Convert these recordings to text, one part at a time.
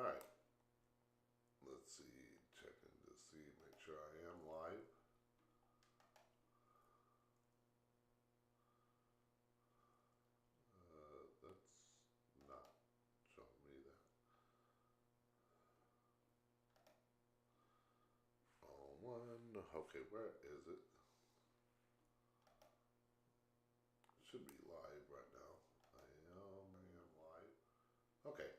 Alright, let's see, checking to see, make sure I am live. That's not showing me that. Oh, one, okay, where is it? It should be live right now. I am live. Okay.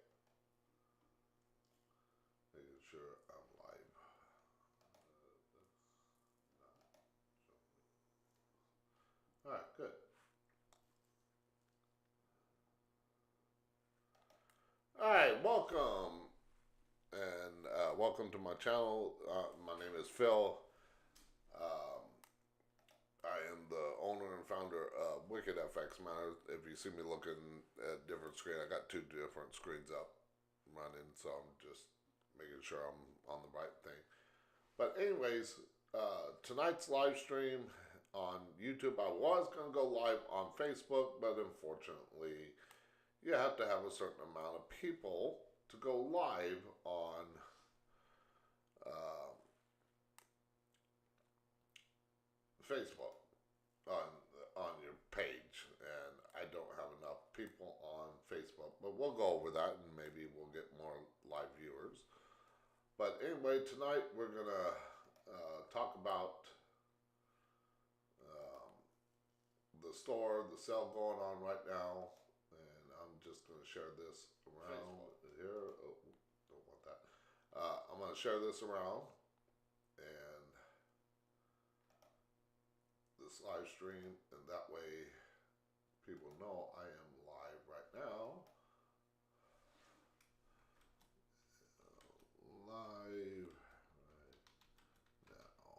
Making sure I'm live. Alright, good. Alright, welcome. And welcome to my channel. My name is Phil. I am the owner and founder of Wicked FX Matters. If you see me looking at different screen, I got two different screens up running, so I'm just making sure I'm on the right thing. But anyways, tonight's live stream on YouTube, I was going to go live on Facebook, but unfortunately, you have to have a certain amount of people to go live on Facebook, on your page, and I don't have enough people on Facebook, but we'll go over that and maybe we'll get more live viewers. But anyway, tonight we're gonna talk about the store, the sale going on right now, and I'm just gonna share this around here. Oh, don't want that. I'm gonna share this around and this live stream, and that way people know I am live right now. Live right now.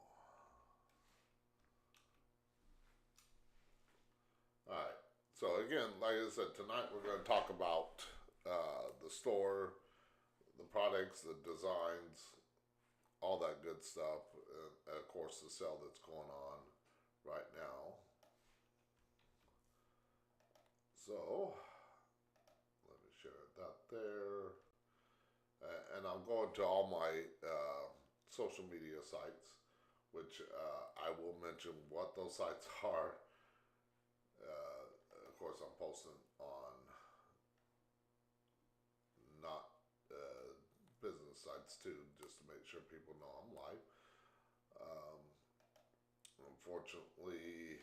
Alright, so again, like I said, tonight we're going to talk about the store, the products, the designs, all that good stuff, and of course the sale that's going on right now. So, let me share that there. And I'm going to all my social media sites, which I will mention what those sites are. Of course, I'm posting on not business sites too, just to make sure people know I'm live. Unfortunately,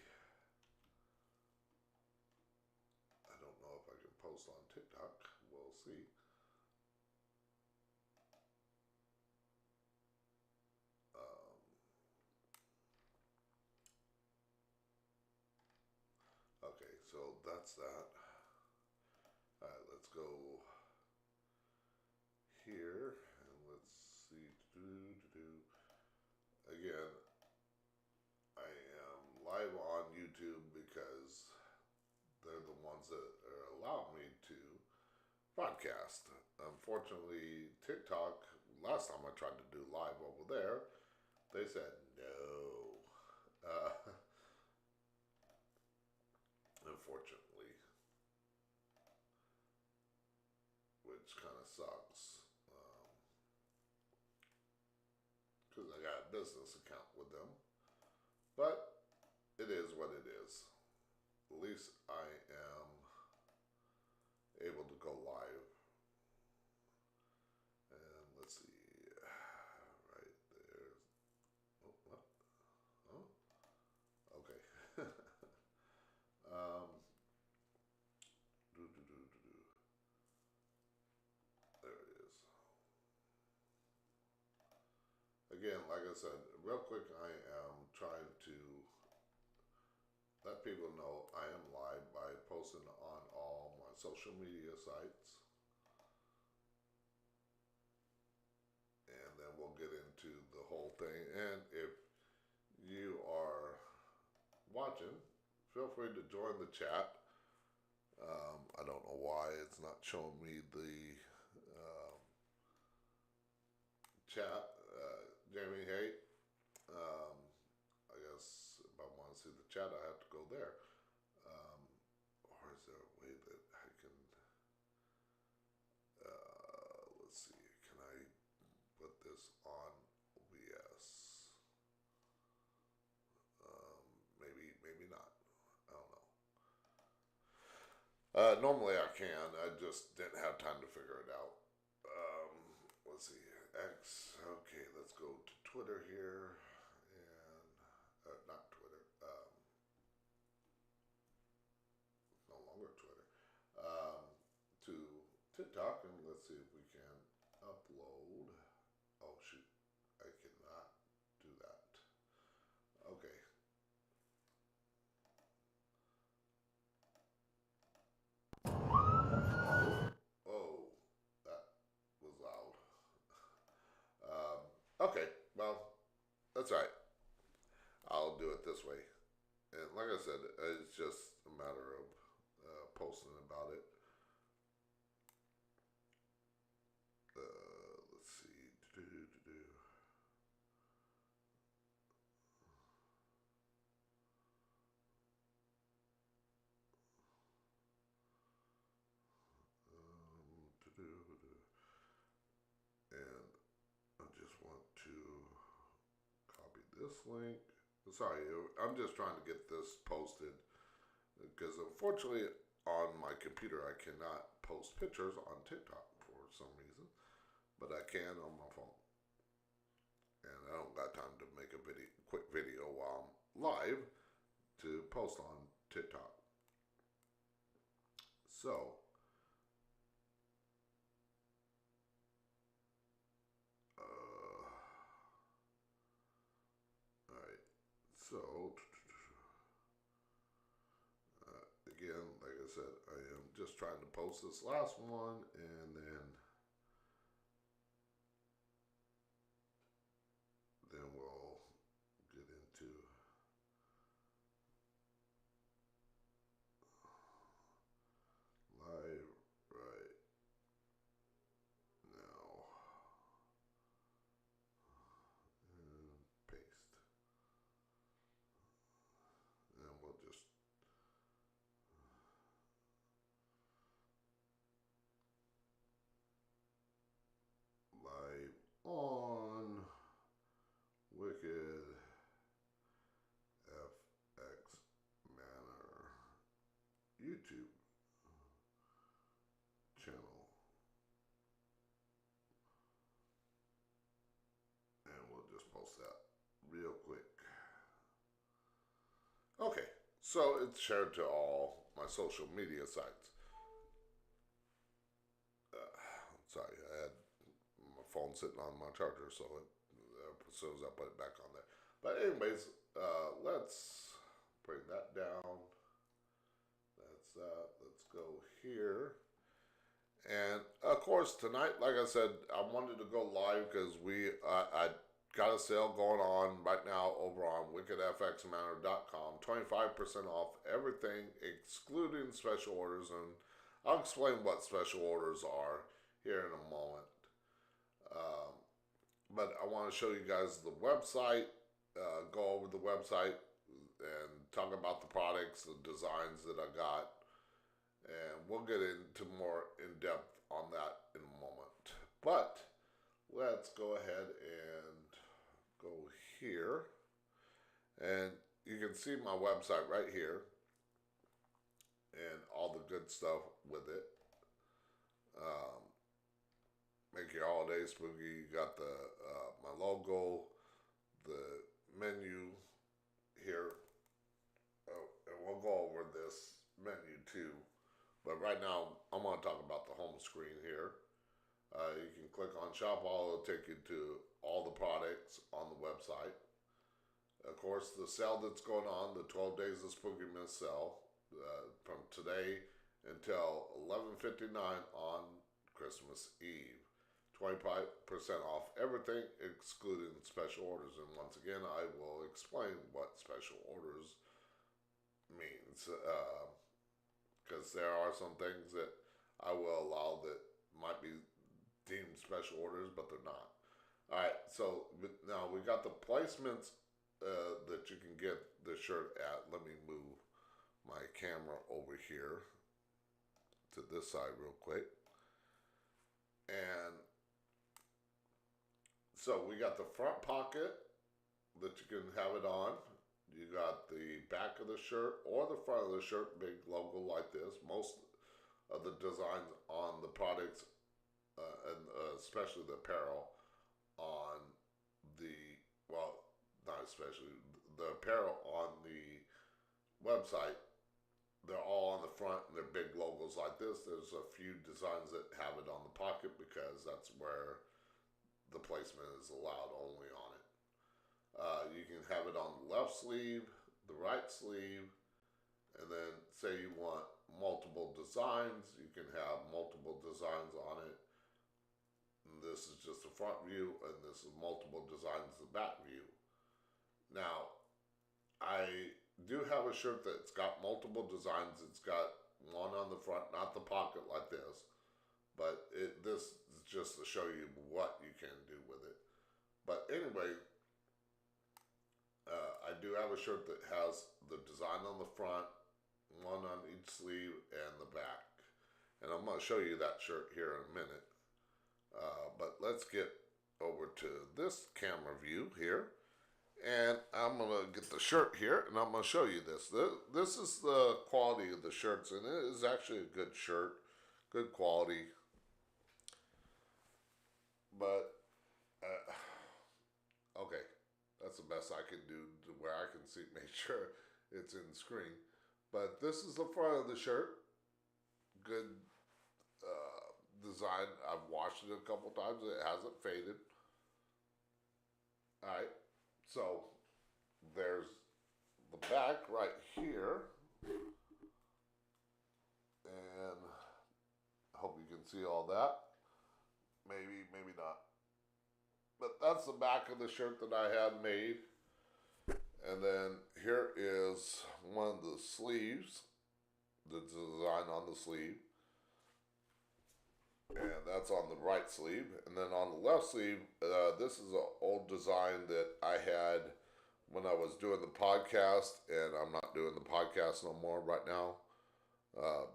I don't know if I can post on TikTok. We'll see. Okay, so that's that. Alright, let's go here and let's see. Again, I am live on YouTube because they're the ones that allow me to broadcast. Unfortunately, TikTok, last time I tried to do live over there, they said no. Unfortunately, which kind of sucks, because I got a business account with them, but it is what it is. At least I am able to go live. And let's see, right there. Oh, what? Oh, okay. There it is. Again, like I said, real quick, I am trying to let people know I am live by posting on all my social media sites. And then we'll get into the whole thing. And if you are watching, feel free to join the chat. I don't know why it's not showing me the chat. Jamie, hey. I guess if I want to see the chat, I have to go there. Or is there a way that I can, let's see, Normally I can. I just didn't have time to figure it out. Let's see. X. Okay, let's go to Twitter here, and not Twitter. No longer Twitter. Um, to TikTok, and let's see if we can upload. Oh shoot, I cannot do that. Okay. Oh, that was loud. Okay, well, that's all right. I'll do it this way. And like I said, it's just a matter of posting about it. Let's see. And I just want to copy this link. Sorry, I'm just trying to get this posted because unfortunately on my computer I cannot post pictures on TikTok for some reason, but I can on my phone. And I don't got time to make a quick video while I'm live to post on TikTok. So, all right. So, again, like I said, I am just trying to post this last one, and then we'll get into live right now and paste, and we'll just live on Wicked FX Manor YouTube channel, and we'll just post that real quick. Okay, so it's shared to all my social media sites. Sorry, I had my phone sitting on my charger, so as soon as I put it back on there. But anyways, let's bring that down. That's that. Let's go here. And of course, tonight, like I said, I wanted to go live because I got a sale going on right now over on wickedfxmanor.com. 25% off everything, excluding special orders. And I'll explain what special orders are here in a moment. Um, but I want to show you guys the website, go over the website and talk about the products, the designs that I got, and we'll get into more in depth on that in a moment. But let's go ahead and go here, and you can see my website right here and all the good stuff with it. Make your holiday spooky. You got the my logo, the menu here, and we'll go over this menu too. But right now, I'm going to talk about the home screen here. You can click on Shop All. It'll take you to all the products on the website. Of course, the sale that's going on, the 12 Days of Spookymas sale, from today until 11:59 on Christmas Eve. 25% off everything, excluding special orders. And once again, I will explain what special orders means. Because there are some things that I will allow that might be deemed special orders, but they're not. All right, so now we got the placements that you can get the shirt at. Let me move my camera over here to this side real quick. And so we got the front pocket that you can have it on. You got the back of the shirt or the front of the shirt, big logo like this. of the designs on the products, and especially the apparel on the, well, not especially, the apparel on the website. They're all on the front and they're big logos like this. There's a few designs that have it on the pocket because that's where the placement is allowed only on it. You can have it on the left sleeve, the right sleeve, and then say you want multiple designs, you can have multiple designs on it. And this is just the front view, and this is multiple designs the back view. Now, I do have a shirt that's got multiple designs. It's got one on the front, not the pocket like this, but this is just to show you what you can do with it. But anyway, I do have a shirt that has the design on the front, one on each sleeve, and the back. And I'm going to show you that shirt here in a minute. But let's get over to this camera view here. And I'm going to get the shirt here, and I'm going to show you this. This is the quality of the shirts, and it is actually a good shirt. Good quality. But, okay. That's the best I can do to where I can see, make sure it's in the screen. But this is the front of the shirt. Good design. I've washed it a couple times. It hasn't faded. Alright. So, there's the back right here. And I hope you can see all that. Maybe, maybe not. But that's the back of the shirt that I had made. And then here is one of the sleeves, the design on the sleeve. And that's on the right sleeve. And then on the left sleeve, this is an old design that I had when I was doing the podcast. And I'm not doing the podcast no more right now.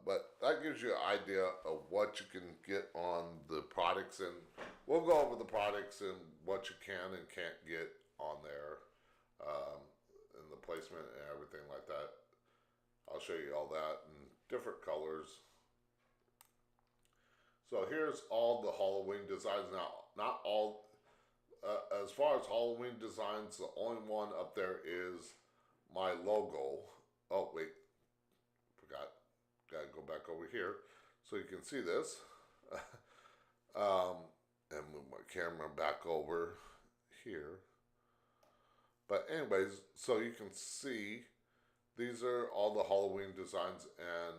But that gives you an idea of what you can get on the products, and we'll go over the products and what you can and can't get on there, and the placement and everything like that. I'll show you all that in different colors. So here's all the Halloween designs. Now, not all, as far as Halloween designs, the only one up there is my logo. Oh, wait, forgot. Gotta go back over here so you can see this. And move my camera back over here. But anyways, so you can see these are all the Halloween designs, and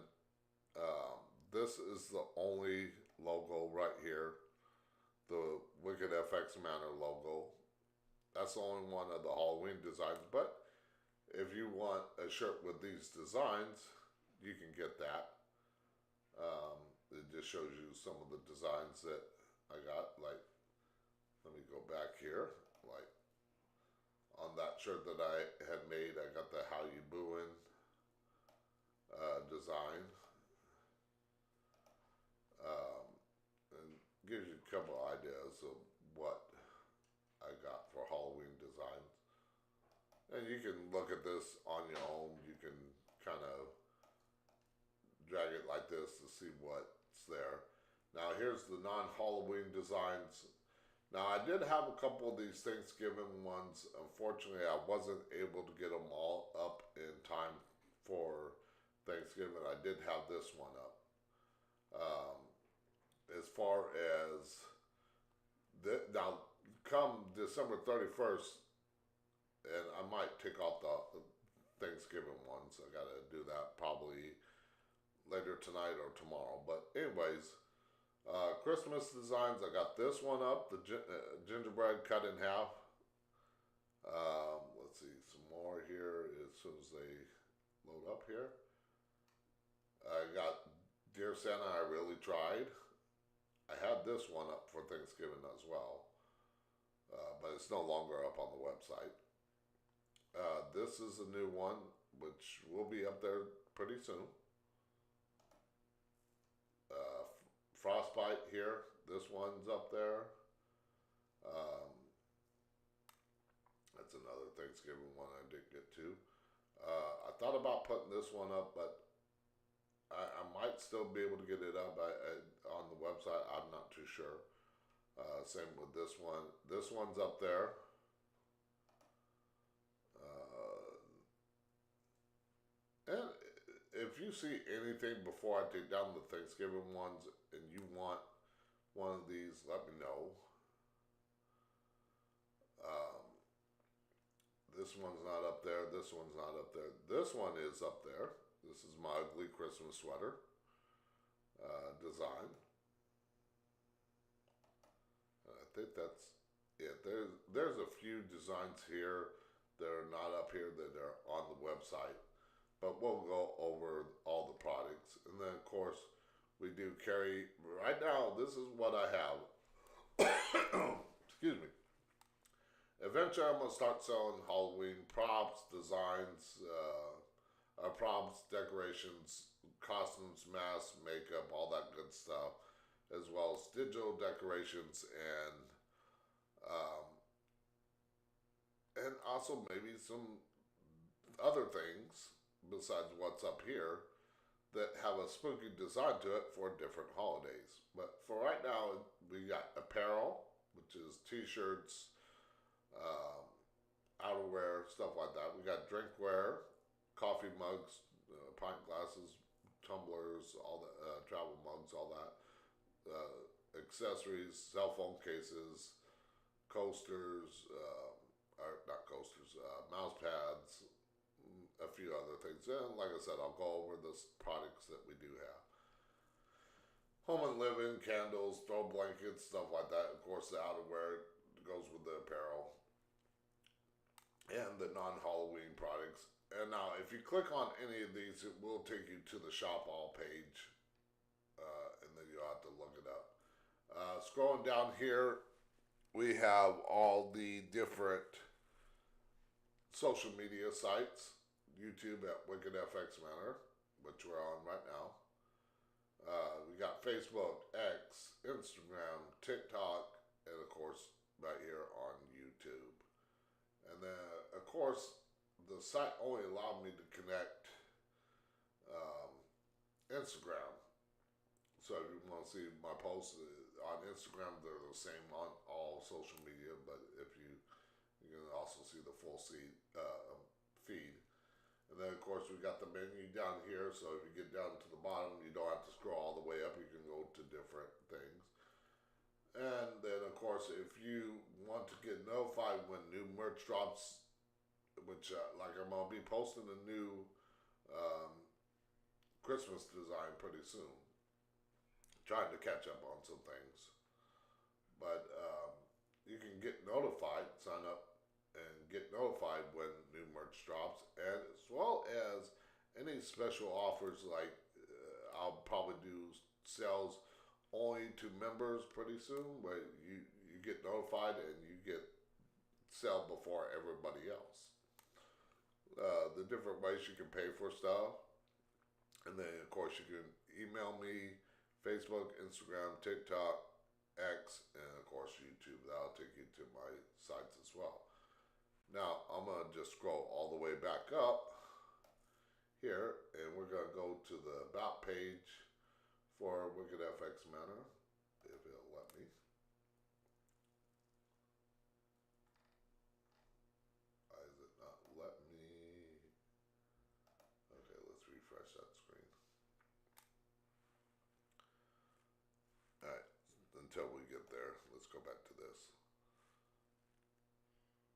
this is the only logo right here, the Wicked FX Manor logo. That's the only one of the Halloween designs, but if you want a shirt with these designs, you can get that. It just shows you some of the designs that I got. Like, let me go back here. Like, on that shirt that I had made, I got the How You Booin' design. And gives you a couple ideas of what I got for Halloween designs. And you can look at this on your own. You can kind of drag it like this to see what's there. Now here's the non-Halloween designs. Now I did have a couple of these Thanksgiving ones. Unfortunately, I wasn't able to get them all up in time for Thanksgiving. I did have this one up. As far as now, come December 31st, and I might take off the Thanksgiving ones. I gotta do that probably later tonight or tomorrow. But anyways, Christmas designs, I got this one up, the gingerbread cut in half. Let's see, some more here as soon as they load up here. I got Dear Santa, I Really Tried. I had this one up for Thanksgiving as well, but it's no longer up on the website. This is a new one, which will be up there pretty soon. Frostbite here, this one's up there. That's another Thanksgiving one I didn't get to. I thought about putting this one up, but I might still be able to get it up on the website. I'm not too sure. Same with this one. This one's up there. And if you see anything before I take down the Thanksgiving ones and you want one of these, let me know. This one's not up there. This one's not up there. This one is up there. This is my ugly Christmas sweater design. I think that's it. There's a few designs here that are not up here that are on the website. But we'll go over all the products. And then, of course, we do carry, right now, this is what I have. Excuse me. Eventually, I'm going to start selling Halloween props, designs, props, decorations, costumes, masks, makeup, all that good stuff, as well as digital decorations and also maybe some other things besides what's up here that have a spooky design to it for different holidays. But for right now, we got apparel, which is t-shirts, outerwear, stuff like that. We got drinkware, coffee mugs, pint glasses, tumblers, all the travel mugs, all that, accessories, cell phone cases, coasters, or not coasters, mouse pads, a few other things. And like I said, I'll go over the products that we do have. Home and living, candles, throw blankets, stuff like that. Of course, the outerwear goes with the apparel. And the non-Halloween products. And now, if you click on any of these, it will take you to the Shop All page. And then you'll have to look it up. Scrolling down here, we have all the different social media sites. YouTube at Wicked FX Manor, which we're on right now. We got Facebook, X, Instagram, TikTok, and of course, right here on YouTube. And then, of course, the site only allowed me to connect Instagram. So if you want to see my posts on Instagram, they're the same on all social media. But if you can also see the full feed. And then, of course, we got the menu down here. So if you get down to the bottom, you don't have to scroll all the way up. You can go to different things. And then, of course, if you want to get notified when new merch drops, which, like I'm going to be posting a new Christmas design pretty soon. Trying to catch up on some things. But you can get notified, sign up, and get notified when new merch drops. And as well as any special offers, like I'll probably do sales only to members pretty soon, where you get notified and you get sell before everybody else. The different ways you can pay for stuff, and then of course you can email me, Facebook, Instagram, TikTok, X, and of course YouTube. That'll take you to my sites as well. Now I'm gonna just scroll all the way back up here, and we're gonna go to the About page for Wicked FX Manor, if it'll let me. Why is it not letting me? Okay, let's refresh that screen. Alright, until we get there, let's go back to this.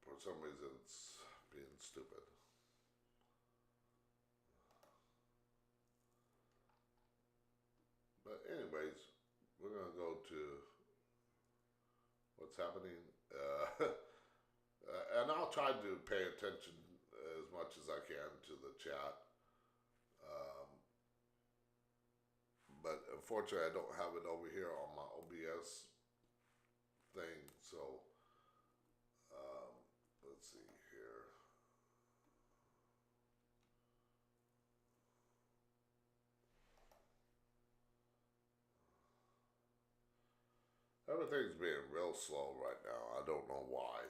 For some reason, it's being stupid. But anyways, we're going to go to what's happening. And I'll try to pay attention as much as I can to the chat. But unfortunately, I don't have it over here on my OBS thing. So let's see here. Everything's being real slow right now. I don't know why.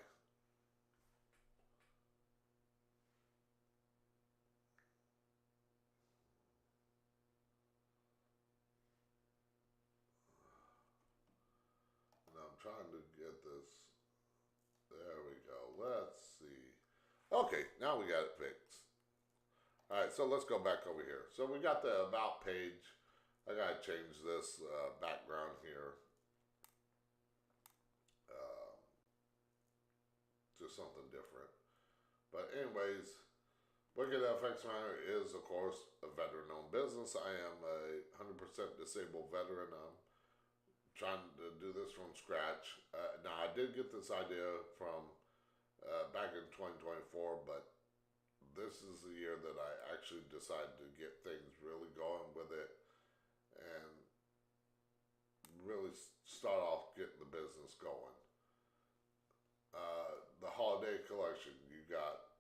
trying to get this. There we go. Let's see. Okay, now we got it fixed. All right, so let's go back over here. So we got the About page. I gotta change this background here. Just something different. But anyways, Wicked FX Miner is, of course, a veteran-owned business. I am a 100% disabled veteran. I'm trying to do this from scratch. Now, I did get this idea from back in 2024, but this is the year that I actually decided to get things really going with it and really start off getting the business going. The holiday collection, you got,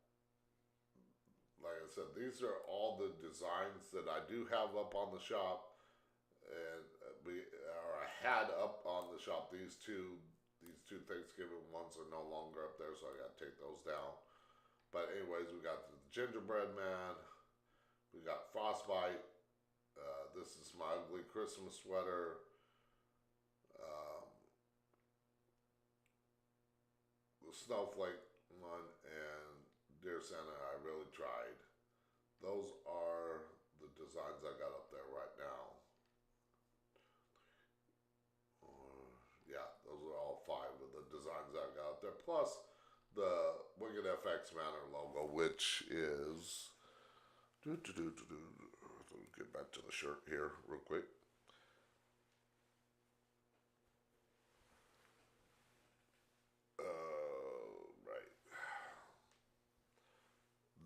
like I said, these are all the designs that I do have up on the shop, and I had up on the shop. These two Thanksgiving ones are no longer up there, so I got to take those down. But anyways, we got the Gingerbread Man, we got Frostbite. This is my ugly Christmas sweater. The Snowflake one, and Dear Santa, I Really Tried. Those are the designs I got up there right now. Yeah, those are all 5 of the designs I got up there. Plus the Wicked FX Manor logo, which is... Let me get back to the shirt here real quick.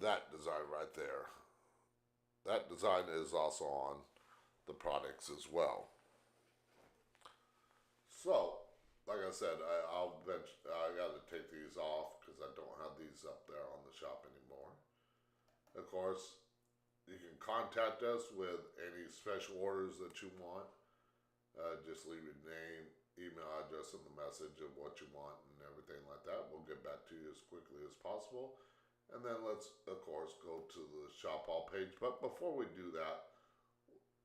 That design right there. That design is also on the products as well. So, like I said, I got to take these off because I don't have these up there on the shop anymore. Of course, you can contact us with any special orders that you want. Just leave your name, email address in the message of what you want and everything like that. We'll get back to you as quickly as possible. And then let's, of course, go to the shop all page. But before we do that,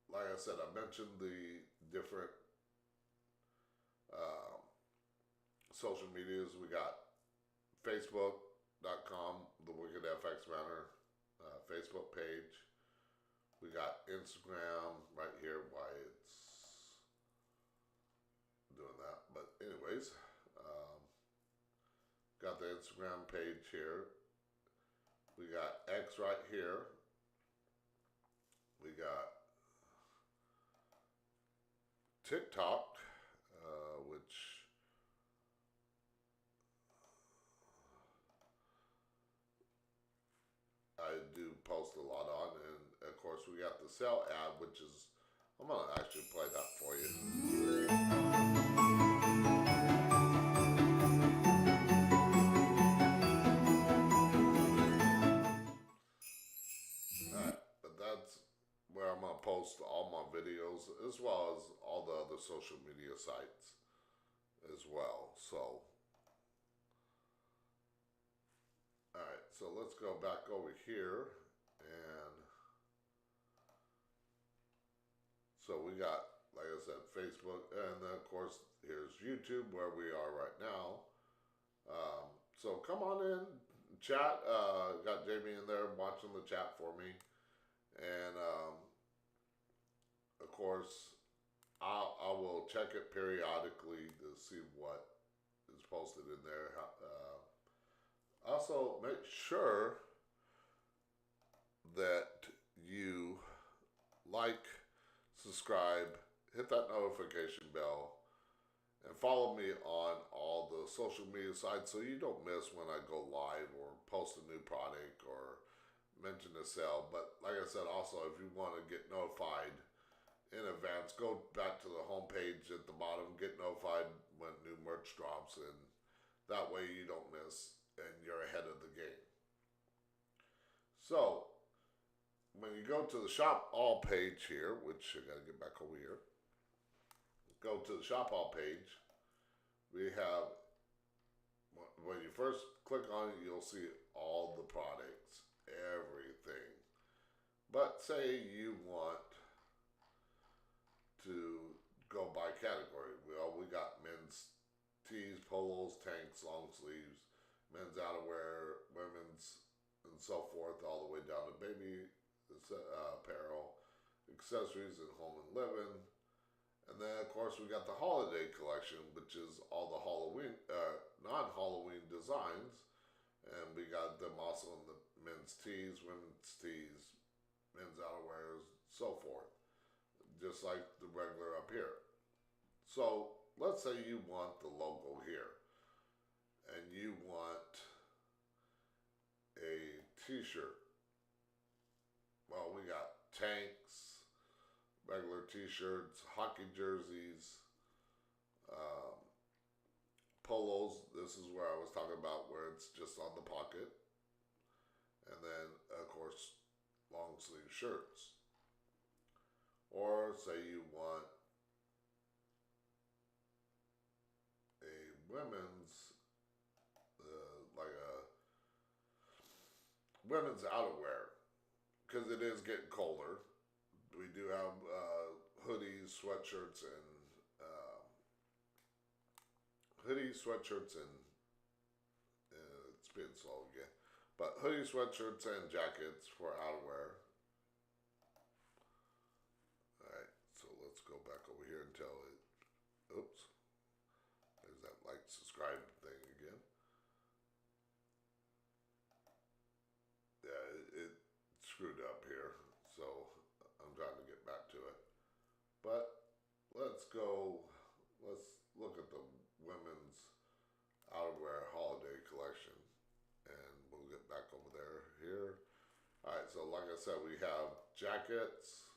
like I said, I mentioned the different social medias. We got Facebook.com, the Wicked FX Manor Facebook page. We got Instagram right here, why it's doing that. But anyways, got the Instagram page here. We got X right here. We got TikTok, which I do post a lot on. And of course, we got the sale ad, which is, I'm going to actually play that for you. Post all my videos as well as all the other social media sites as well. So, alright, so let's go back over here, and so we got, like I said, Facebook, and then of course here's YouTube where we are right now. So come on in, chat. Got Jamie in there watching the chat for me, and of course, I will check it periodically to see what is posted in there. Also, make sure that you like, subscribe, hit that notification bell, and follow me on all the social media sites so you don't miss when I go live or post a new product or mention a sale. But like I said, also, if you want to get notified in advance, go back to the home page at the bottom, get notified when new merch drops, and that way you don't miss and you're ahead of the game. So when you go to the shop all page here, which I gotta get back over here, go to the shop all page, we have, when you first click on it, you'll see all the products, everything. But say you want to go by category. We got men's polos, tanks, long sleeves, men's outerwear, women's, and so forth, all the way down to baby apparel, accessories, and home and living. And then, of course, we got the holiday collection, which is all the Halloween, non-Halloween designs. And we got them also in the men's tees, women's tees, men's outerwears, so forth. Just like the regular up here. So, let's say you want the logo here. And you want a t-shirt. Well, we got tanks, regular t-shirts, hockey jerseys, polos. This is where I was talking about where it's just on the pocket. And then, of course, long sleeve shirts. Or say you want a women's, like a women's outerwear, because it is getting colder. We do have hoodies, sweatshirts, and it's been slow again. But hoodies, sweatshirts, and jackets for outerwear. Alright, so let's go back over here until it, oops, there's that like, subscribe thing again. Yeah, it screwed up here, so I'm trying to get back to it. But let's look at the women's outerwear holiday collection, and we'll get back over there here. Alright, so like I said, we have jackets,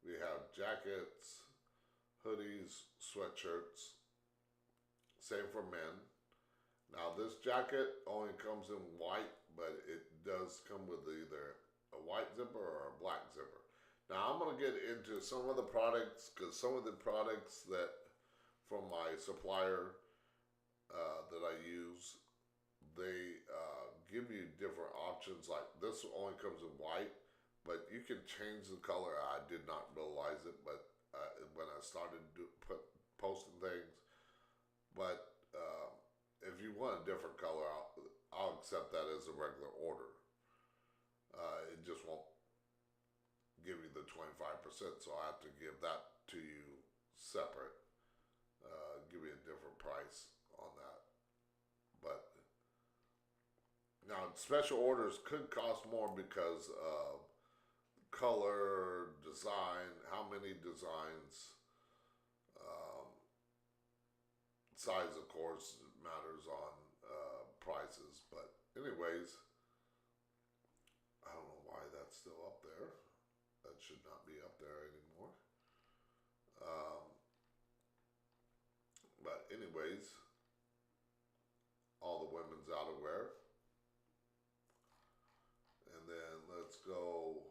we have jackets, hoodies, sweatshirts, same for men. Now this jacket only comes in white, but it does come with either a white zipper or a black zipper. Now I'm going to get into some of the products, because some of the products that from my supplier that I use, they give you different options. Like this only comes in white, but you can change the color. I did not realize it, but when I started posting things, but if you want a different color, I'll accept that as a regular order. It just won't give you the 25%, so I have to give that to you separate. Give you a different price on that. But now special orders could cost more because of color, design, how many designs, size, of course, matters on prices. But anyways, I don't know why that's still up there. That should not be up there anymore. But anyways, all the women's outerwear. And then let's go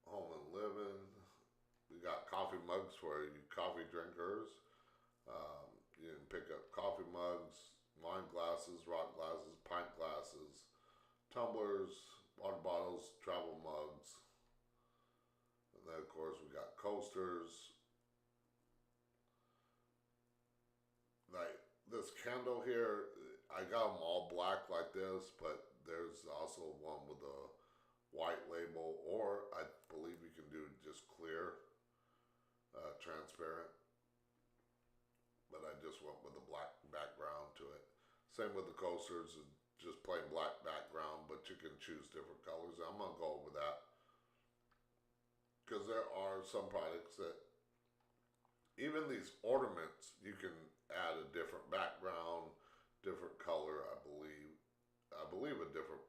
home and living. We got coffee mugs for you coffee drinkers. You can pick up coffee mugs, wine glasses, rock glasses, pint glasses, tumblers, water bottles, travel mugs. And then of course we got coasters. Like this candle here, I got them all black like this, but there's also one with a white label, or I believe you can do just clear, transparent. But I just went with a black background to it. Same with the coasters, just plain black background, but you can choose different colors. I'm gonna go over that because there are some products that, even these ornaments, you can add a different background, different color. I believe a different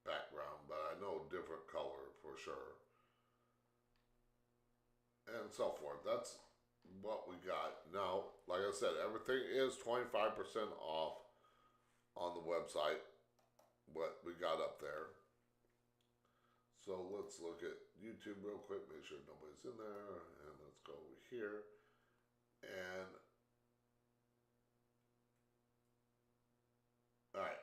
background, but I know different color for sure, and so forth. That's what we got. Now, like I said, everything is 25% off on the website, what we got up there. So let's look at YouTube real quick, make sure nobody's in there, and let's go over here. And alright.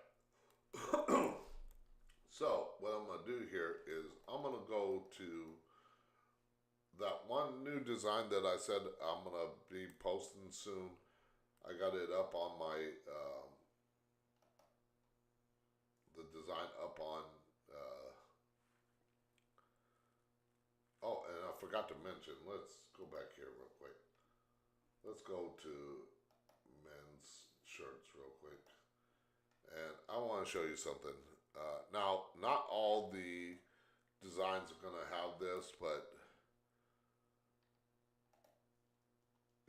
So what I'm gonna do here is I'm gonna go to that one new new design that I said I'm gonna be posting soon. I got it up on my the design up on. Oh, and I forgot to mention. Let's go back here real quick. Let's go to men's shirts real quick, and I want to show you something. Now, not all the designs are gonna have this, but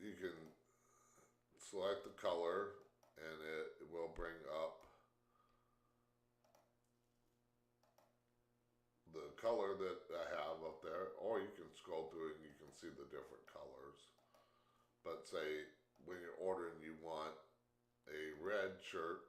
you can select the color and it will bring up the color that I have up there, or you can scroll through and you can see the different colors. But say when you're ordering, you want a red shirt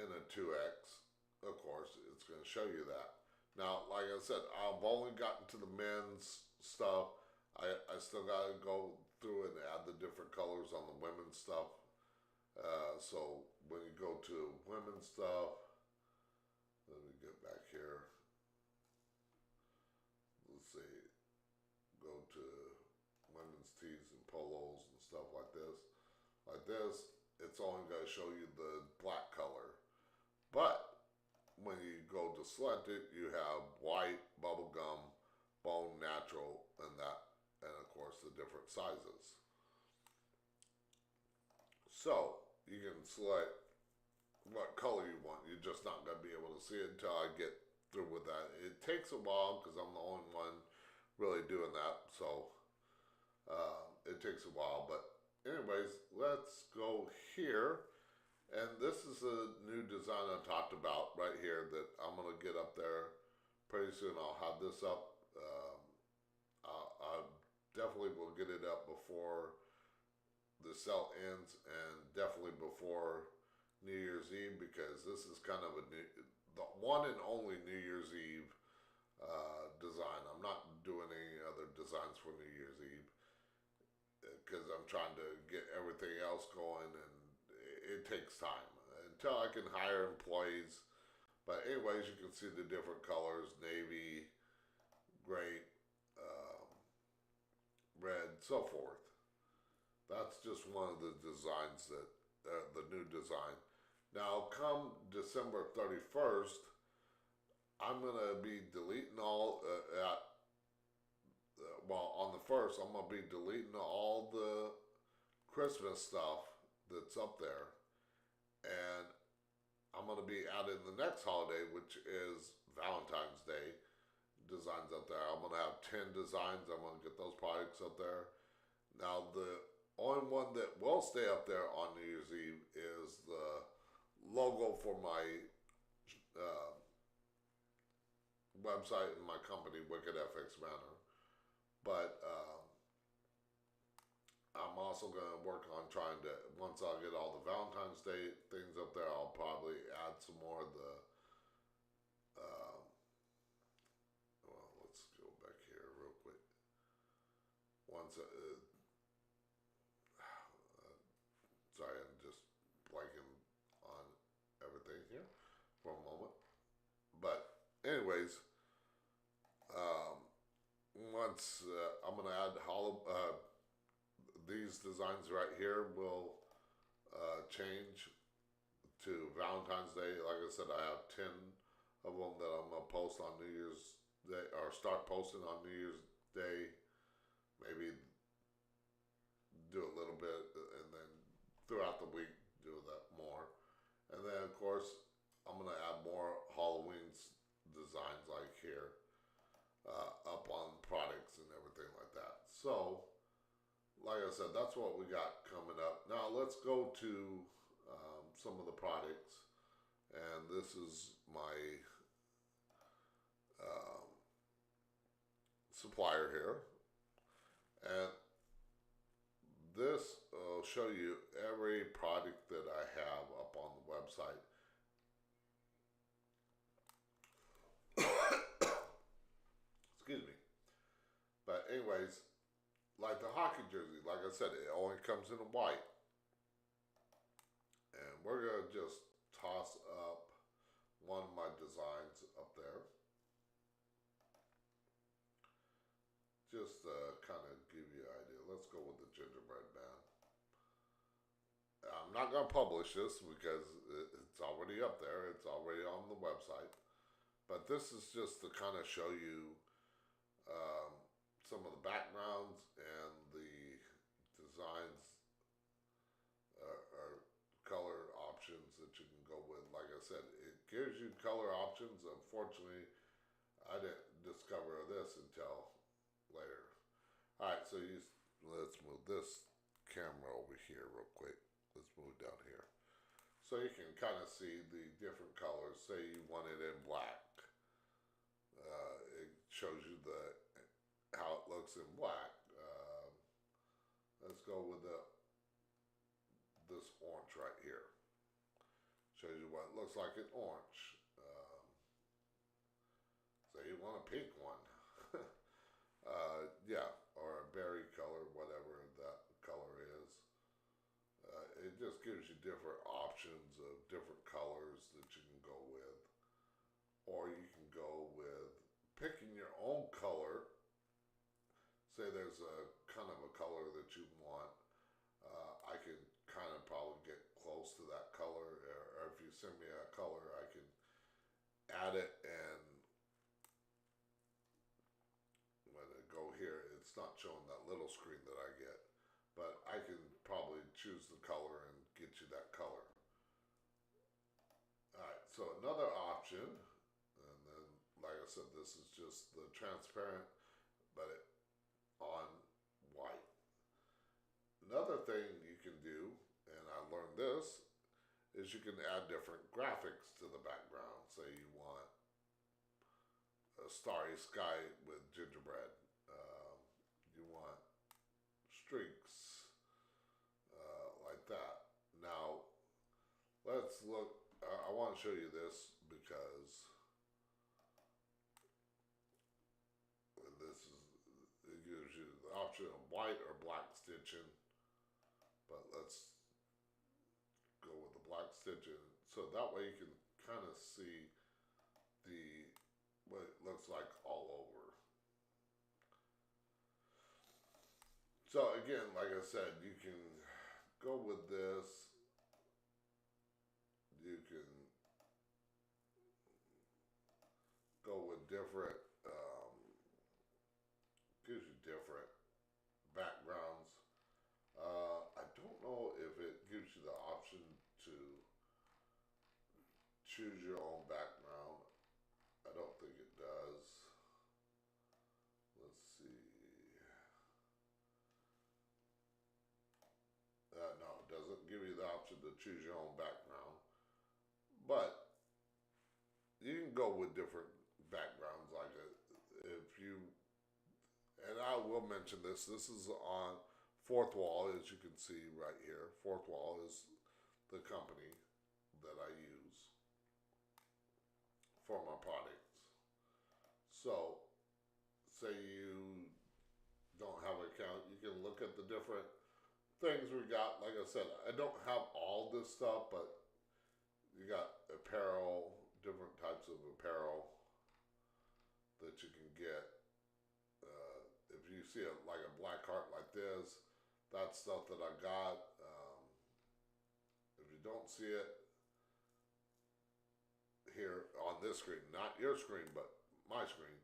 in a 2X, of course it's going to show you that. Now, like I said, I've only gotten to the men's stuff. I still got to go through and add the different colors on the women's stuff. So when you go to women's stuff, let me get back here. Let's see, go to women's tees and polos and stuff like this. Like this, it's only going to show you the black color. But when you go to select it, you have white, bubblegum, bone, natural, and that, and of course the different sizes. So you can select what color you want. You're just not going to be able to see it until I get through with that. It takes a while because I'm the only one really doing that, so it takes a while. But anyways, let's go here. And this is a new design I talked about right here that I'm going to get up there pretty soon. I'll have this up. I definitely will get it up before the sale ends, and definitely before New Year's Eve, because this is kind of the one and only New Year's Eve design. I'm not doing any other designs for New Year's Eve because I'm trying to get everything else going, and it takes time until I can hire employees. But anyways, you can see the different colors: navy, gray, red, so forth. That's just one of the designs that the new design. Now, come December 31st, I'm gonna be deleting all well, on the 1st, I'm gonna be deleting all the Christmas stuff that's up there, and I'm going to be adding the next holiday, which is Valentine's Day designs up there. I'm going to have 10 designs. I'm going to get those products up there. Now, the only one that will stay up there on New Year's Eve is the logo for my website and my company, Wicked FX Manor. But I'm also going to work on trying to, once I get all the Valentine's Day things up there, I'll probably add some more of the, well, let's go back here real quick. Once, sorry, I'm just blanking on everything here for a moment. But anyways, once I'm going to add these designs right here will change to Valentine's Day. Like I said, I have 10 of them that I'm going to post on New Year's Day, or start posting on New Year's Day. Maybe do a little bit, and then throughout the week do that more. And then, of course, I'm going to add more Halloween designs like here up on products and everything like that. So, like I said, that's what we got coming up. Now let's go to some of the products, and this is my supplier here, and this will show you every product that I have up on the website. Excuse me. But anyways, like the hockey jersey, like I said, it only comes in white. And we're going to just toss up one of my designs up there. just to kind of give you an idea. Let's go with the gingerbread man. I'm not going to publish this because it's already up there. It's already on the website. But this is just to kind of show you some of the backgrounds and the designs or color options that you can go with. Like I said, it gives you color options. Unfortunately, I didn't discover this until later. All right, so let's move this camera over here real quick. Let's move down here. So you can kind of see the different colors. Say you want it in black. It shows you how it looks in black. Let's go with this orange right here. Shows you what it looks like in orange. Say you want a pink one. Yeah, or a berry color, whatever that color is. It just gives you different options of different colors that you can go with. Or you can go with picking your own color. Say there's a kind of a color that you want. I can kind of probably get close to that color, or if you send me a color, I can add it, and when I go here, it's not showing that little screen that I get, but I can probably choose the color and get you that color. Alright, so another option, and then like I said, this is just the transparent, but on white. Another thing you can do, and I learned this, is you can add different graphics to the background. Say you want a starry sky with gingerbread. You want streaks like that. Now, let's look. I want to show you this because it gives you the option of white or black stitching. But let's go with the black stitching, so that way you can kind of see what it looks like all over. So again, like I said, you can go with this. You can go with different, gives you different backgrounds. I don't know if it gives you the option to choose your own background. I don't think it does. Let's see. No, it doesn't give you the option to choose your own background. But you can go with different backgrounds. Like if you, and I will mention this. This is on Fourth Wall, as you can see right here. Fourth Wall is the company that I use for my products. So, say you don't have an account, you can look at the different things we got. Like I said, I don't have all this stuff, but you got apparel, different types of apparel that you can get. If you see like a black heart like this, that's stuff that I got. If you don't see it here on this screen, not your screen, but my screen,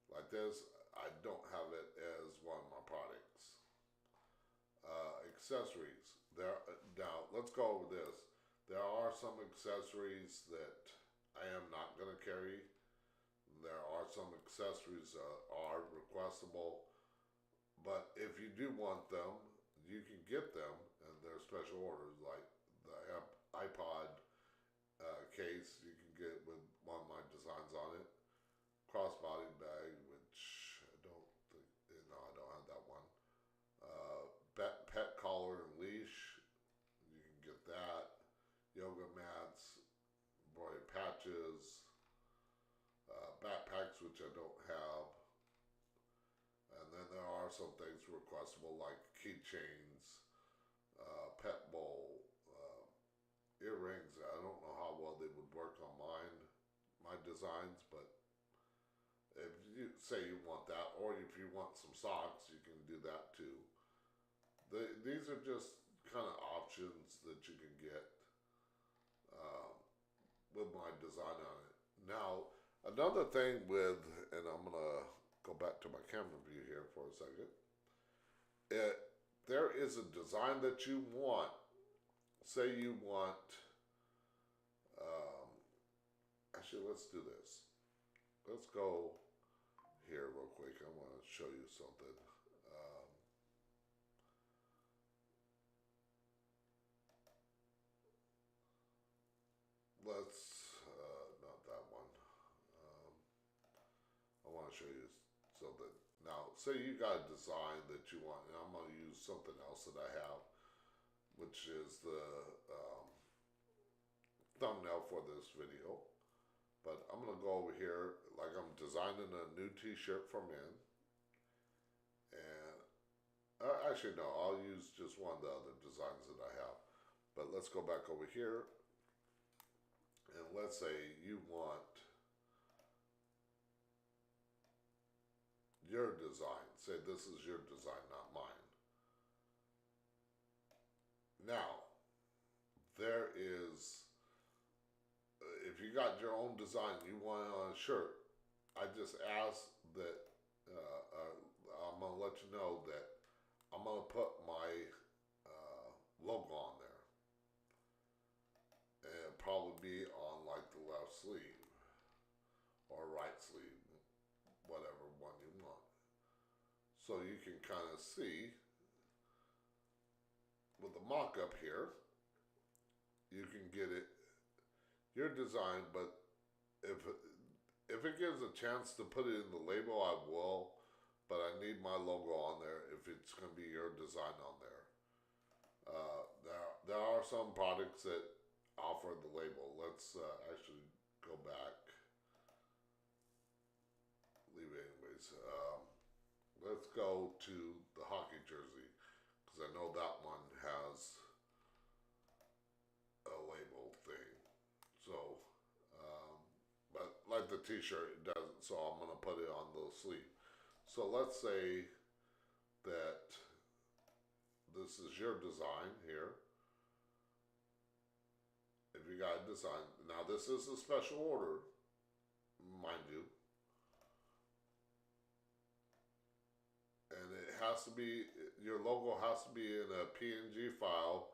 like this, I don't have it as one of my products. Accessories. Now, let's go over this. There are some accessories that I am not going to carry. There are some accessories that are requestable, but if you do want them, you can get them, and they're special orders, like the iPod case you can get with one of my designs on it. Crossbody bag, which I don't think, no, I don't have that one. Pet collar and leash, you can get that. Yoga mats, embroidered patches, backpacks, which I don't have. And then there are some things requestable like keychains, pet bowl, earrings. I don't know how well they would work on my designs, but if you say you want that, or if you want some socks, you can do that too. These are just kind of options that you can get with my design on it. Now, another thing with, and I'm gonna go back to my camera view here for a second. There is a design that you want. Say you want, actually let's do this. Let's go here real quick. I want to show you something. Not that one. I want to show you something. Now, say you got a design that you want, and I'm going to use something else that I have, which is the thumbnail for this video. But I'm going to go over here, like I'm designing a new t-shirt for men. And actually, no, I'll use just one of the other designs that I have. But let's go back over here. And let's say you want your design. Say this is your design, not mine. Now, there is, if you got your own design, you want it on a shirt, I just ask that, I'm going to let you know that I'm going to put my logo on there. And it'll probably be on like the left sleeve or right sleeve, whatever one you want. So you can kind of see with the mock-up here, you can get it, your design, but if it gives a chance to put it in the label, I will, but I need my logo on there if it's going to be your design on there. There are some products that offer the label. Let's actually go back. Leave it anyways. Let's go to the hockey jersey, because I know that one has a label thing. So, but like the t-shirt, it doesn't, so I'm going to put it on the sleeve. So let's say that this is your design here. If you got a design, now this is a special order, mind you. And it has to be, your logo has to be in a PNG file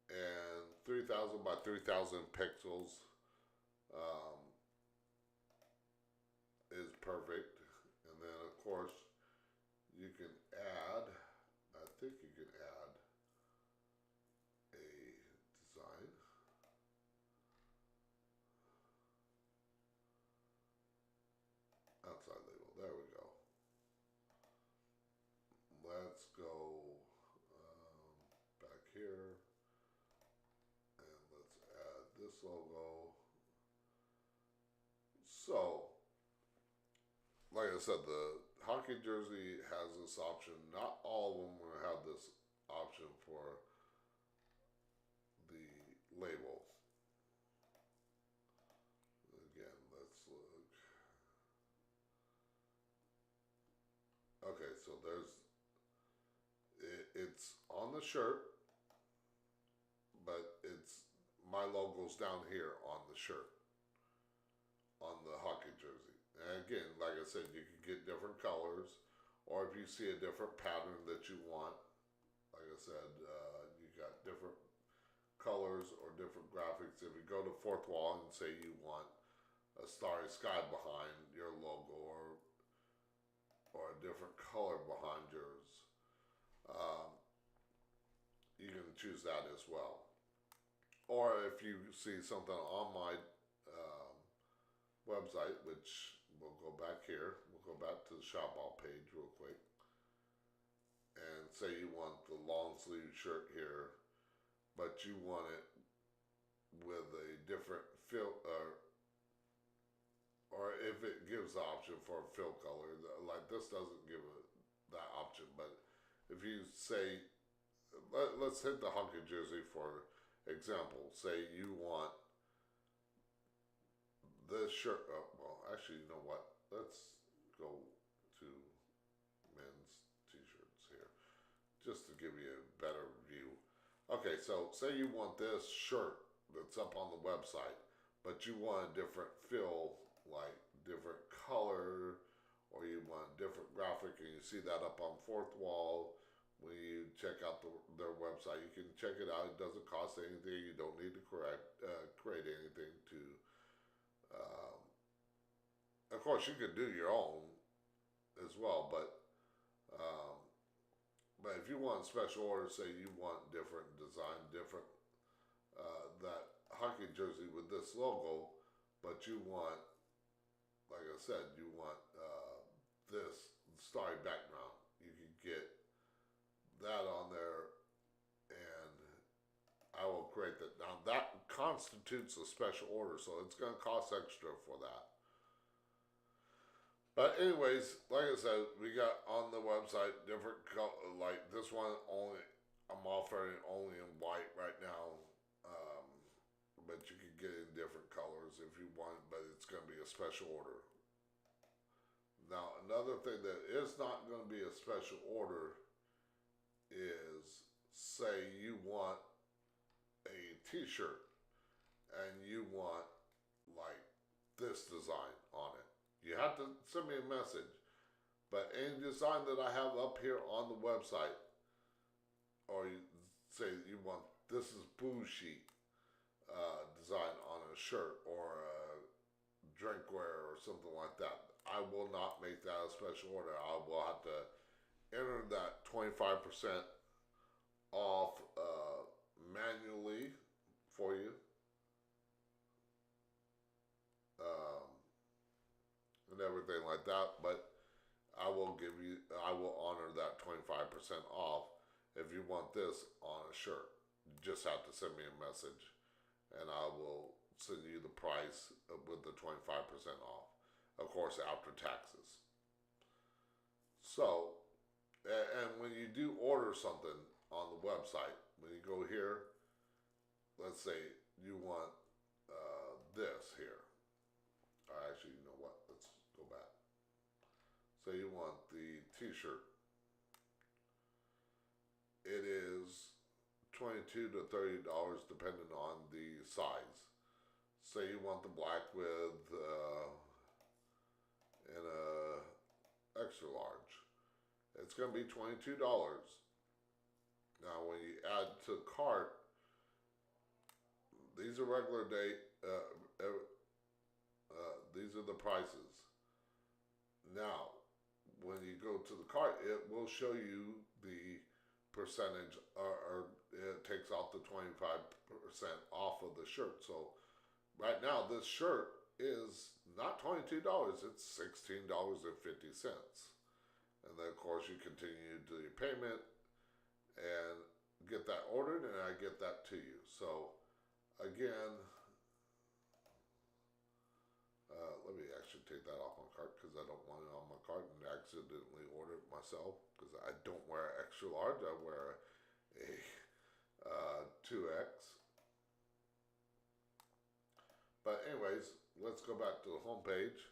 and 3000 by 3000 pixels is perfect. And then of course you can add, I think you can add a design. Outside label, there we go. Let's go back here and let's add this logo. So, like I said, the hockey jersey has this option. Not all of them will have this option for the label. Again, let's look. Okay, so it's on the shirt, but it's my logo's down here on the shirt, on the hockey jersey. And again, like I said, you can get different colors, or if you see a different pattern that you want, like I said, you got different colors or different graphics. If you go to fourth wall and say you want a starry sky behind your logo, or a different color behind yours, you can choose that as well. Or if you see something on my website, which we'll go back here, we'll go back to the shop all page real quick, and say you want the long sleeve shirt here, but you want it with a different fill, or if it gives the option for a fill color, like this doesn't give that option, but if you say, let's hit the hockey jersey for example, say you want this shirt, well actually you know what, let's go to men's t-shirts here, just to give you a better view. Okay, so say you want this shirt that's up on the website, but you want a different feel, like different color, or you want a different graphic, and you see that up on fourth wall. When you check out their website, you can check it out. It doesn't cost anything. You don't need to create anything to. Of course, you could do your own as well, but if you want special orders, say you want different design, different that hockey jersey with this logo, but you want, like I said, you want this starry background. You can get that on there, and I will create that. Now that constitutes a special order, so it's going to cost extra for that. But anyways, like I said, we got on the website different like this one only. I'm offering only in white right now, but you can get it in different colors if you want. But it's going to be a special order. Now another thing that is not going to be a special order is, say you want a t-shirt and you want like this design on it. You have to send me a message. But any design that I have up here on the website, or you say you want this is bullshit design on a shirt or a drinkware or something like that, I will not make that a special order. I will have to enter that 25% off manually for you. And everything like that, but I will honor that 25% off if you want this on a shirt. You just have to send me a message, and I will send you the price with the 25% off. Of course, after taxes. So, and when you do order something on the website, when you go here, let's say you want this here. Actually, you know what? Let's go back. Say you want the t-shirt. It is $22 to $30 depending on the size. Say you want the black with in a extra large. It's going to be $22. Now when you add to cart, these are regular date. These are the prices. Now, when you go to the cart, it will show you the percentage, or it takes off the 25% off of the shirt. So right now, this shirt is not $22, it's $16.50. And then, of course, you continue to do your payment and get that ordered, and I get that to you. So, again, let me actually take that off my cart because I don't want it on my cart and accidentally order it myself, because I don't wear extra large. I wear a 2X. But anyways, let's go back to the home page,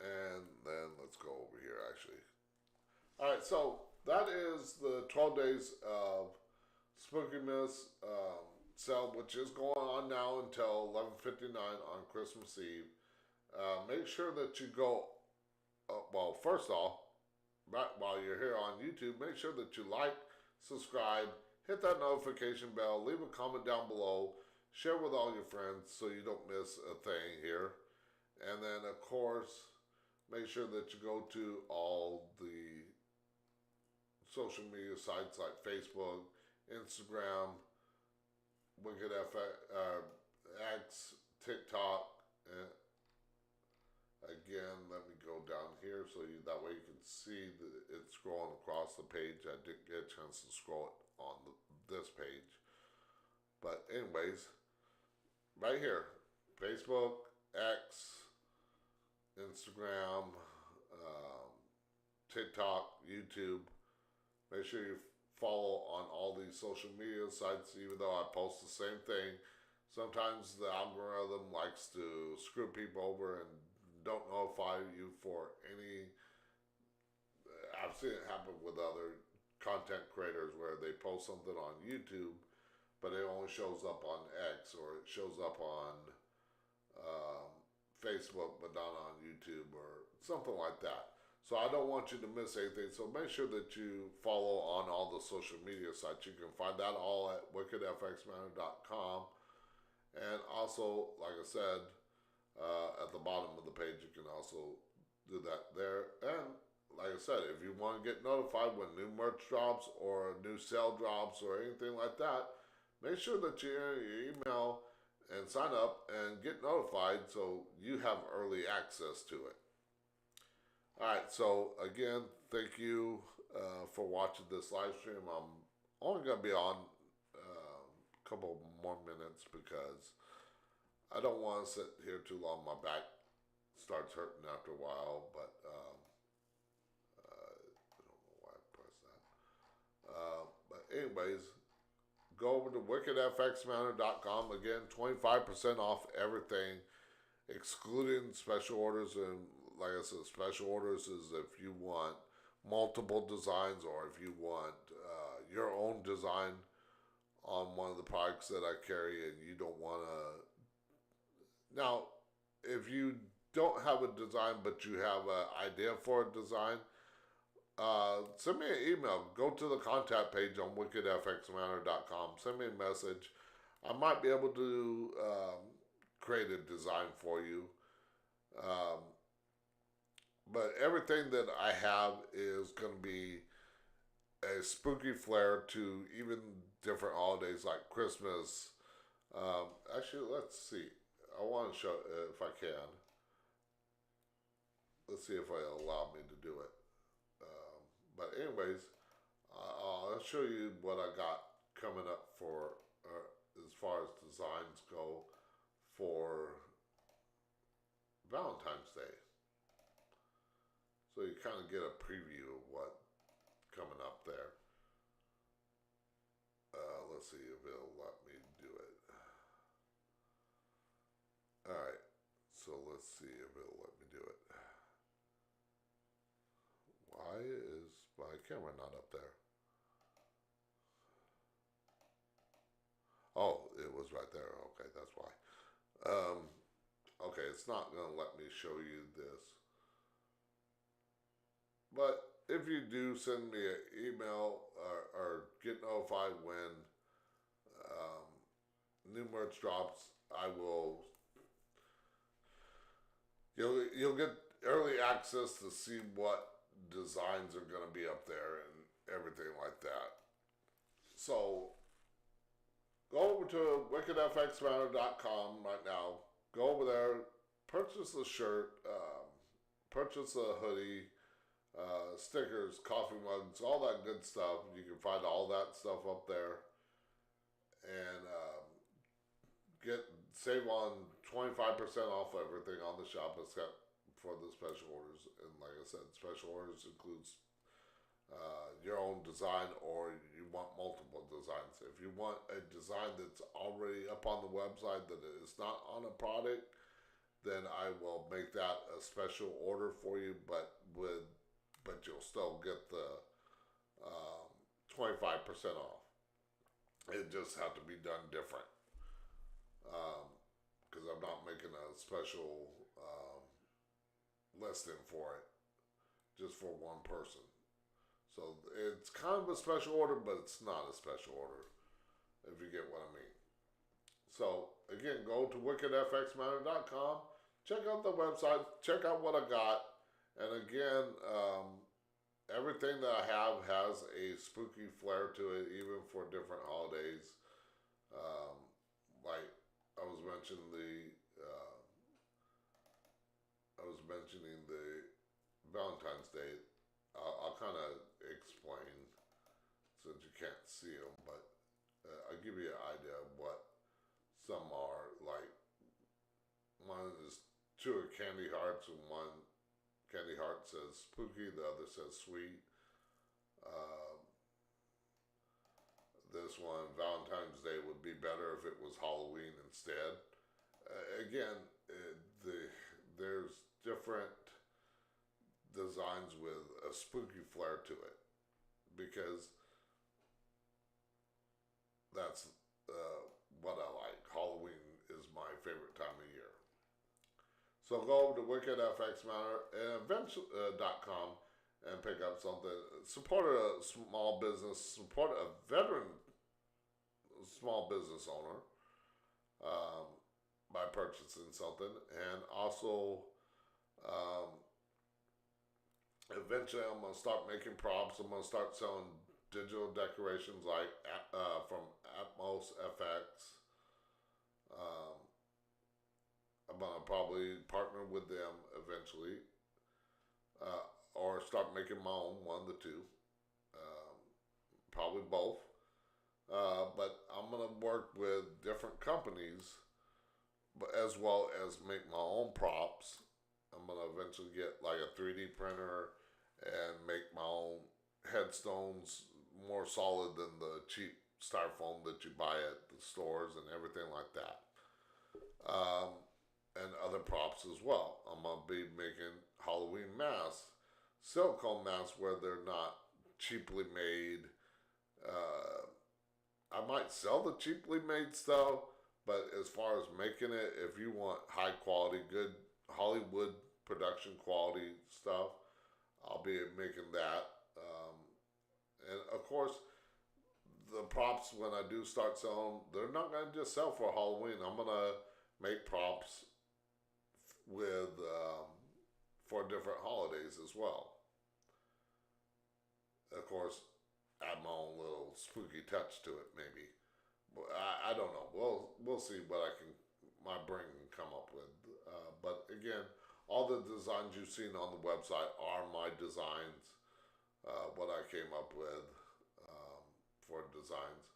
and then let's go over here actually. All right, so that is the 12 days of Spookymas sale, which is going on now until 11:59 on Christmas Eve. Make sure that you go, well, first off, right while you're here on YouTube, make sure that you like, subscribe, hit that notification bell, leave a comment down below, share with all your friends so you don't miss a thing here. And then, of course, make sure that you go to all the social media sites like Facebook, Instagram, X, TikTok. Again, let me go down here so that way you can see that it's scrolling across the page. I didn't get a chance to scroll it on this page. But anyways, right here, Facebook, X, Instagram, TikTok, YouTube. Make sure you follow on all these social media sites, even though I post the same thing. Sometimes the algorithm likes to screw people over and don't notify you for any. I've seen it happen with other content creators where they post something on YouTube, but it only shows up on X, or it shows up on um, Facebook, but not on YouTube, or something like that. So I don't want you to miss anything. So make sure that you follow on all the social media sites. You can find that all at wickedfxmanor.com. And also, like I said, at the bottom of the page, you can also do that there. And like I said, if you want to get notified when new merch drops or new sale drops or anything like that, make sure that you enter your email and sign up and get notified so you have early access to it. Alright, so again, thank you for watching this live stream. I'm only going to be on a couple more minutes because I don't want to sit here too long. My back starts hurting after a while, but I don't know why I pressed that. But anyways, go over to wickedfxmanor.com. Again, 25% off everything, excluding special orders. And like I said, special orders is if you want multiple designs, or if you want your own design on one of the products that I carry, and you don't want to. Now, if you don't have a design but you have an idea for a design, send me an email. Go to the contact page on wickedfxmanor.com. Send me a message. I might be able to create a design for you. But everything that I have is going to be a spooky flair to even different holidays like Christmas. Actually, let's see. I want to show if I can. Let's see if it'll allow me to do it. But anyways, I'll show you what I got coming up for as far as designs go for Valentine's Day. So you kind of get a preview of what's coming up there. Let's see if it'll let me do it. Alright, so let's see if it'll let me do it. Why is my camera not up there? Oh, it was right there. Okay, that's why. Okay, it's not going to let me show you this. But if you do send me an email or get notified when new merch drops, I will. You'll get early access to see what designs are going to be up there and everything like that. So go over to wickedfxmanor.com right now. Go over there, purchase a shirt, purchase a hoodie, stickers, coffee mugs, all that good stuff. You can find all that stuff up there, and save on 25% off everything on the shop except for the special orders. And like I said, special orders includes your own design, or you want multiple designs. If you want a design that's already up on the website that is not on a product, then I will make that a special order for you, but you'll still get the 25% off. It just have to be done different, because I'm not making a special listing for it just for one person. So it's kind of a special order, but it's not a special order, if you get what I mean. So again, go to wickedfxmanor.com, check out the website, check out what I got, and again, everything that I have has a spooky flair to it, even for different holidays. Like I was mentioning the Valentine's Day. I'll kind of explain since you can't see them, but I'll give you an idea of what some are. Like one is two are candy hearts, and one candy heart says spooky, the other says sweet. This one, Valentine's Day, would be better if it was Halloween instead. Again, there's different designs with a spooky flair to it, because that's what I like. Halloween is my favorite time of year. So go over to wickedfxmatter.com and pick up something. Support a small business. Support a veteran small business owner by purchasing something. And also, eventually I'm going to start making props. I'm going to start selling digital decorations like from Atmos FX. I'm going to probably partner with them eventually, or start making my own, one of the two. Probably both. But I'm going to work with different companies, but as well as make my own props. I'm going to eventually get like a 3D printer and make my own headstones more solid than the cheap styrofoam that you buy at the stores and everything like that. And other props as well. I'm going to be making Halloween masks, silicone masks where they're not cheaply made. I might sell the cheaply made stuff, but as far as making it, if you want high quality, good Hollywood production quality stuff, I'll be making that. And of course, the props, when I do start selling, they're not going to just sell for Halloween. I'm going to make props with for different holidays as well. Of course, add my own little spooky touch to it, maybe. I don't know. We'll see what my brain can come up with. But again, all the designs you've seen on the website are my designs. What I came up with for designs.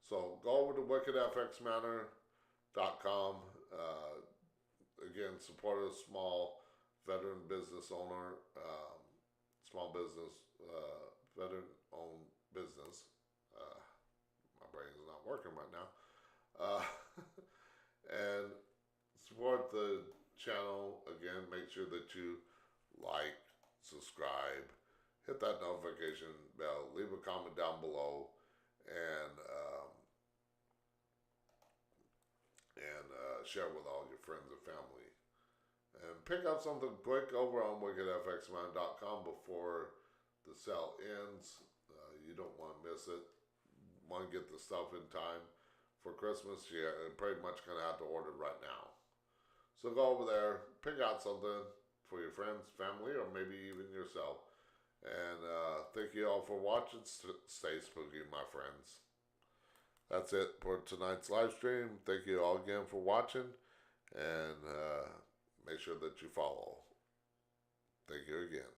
So go over to wickedfxmanor.com. Again, support a small veteran business owner, small business, veteran-owned business. My brain is not working right now. And support the channel. Again, make sure that you like, subscribe, hit that notification bell, leave a comment down below, and share with all your friends and family. And pick up something quick over on wickedfxman.com before the sale ends. You don't want to miss it. Want to get the stuff in time for Christmas. You're pretty much going to have to order right now. So go over there, pick out something for your friends, family, or maybe even yourself. And thank you all for watching. Stay spooky, my friends. That's it for tonight's live stream. Thank you all again for watching. And make sure that you follow. Thank you again.